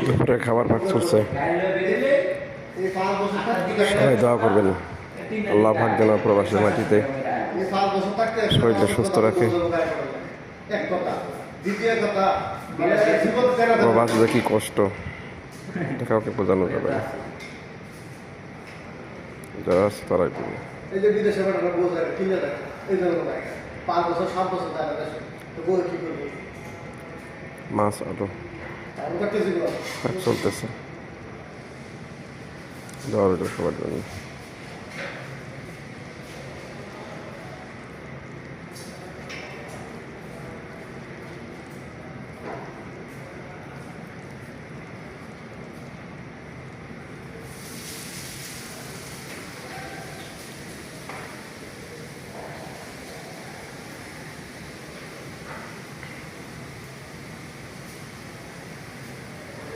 দুপুরে খাবার ভাগ চলছে, সবাই দোয়া করবেন আল্লাহ পাক যেন প্রবাসের মাটিতে শরীরটা সুস্থ রাখে। প্রবাস যে কি কষ্ট এটা কাউকে বোঝানো যাবে না, যারা আছে তারাই করবে। এই যে বিদেশে বোঝা কিনে দেয় এই জন্য 5 বছর 7 বছর টাকা দেয় তো বই কি করবে? মাছ আলু চলতেছে, দোয়া রইল সবার জন্য।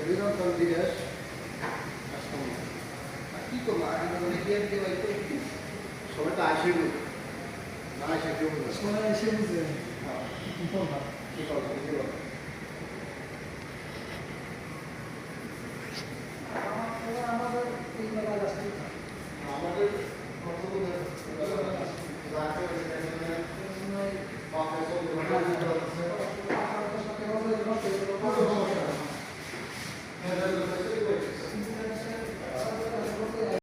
নিরন্তর বিদেশ কি করবো সবাই তো আসে না আসে কেউ সবাই এসে বুঝে কি করবো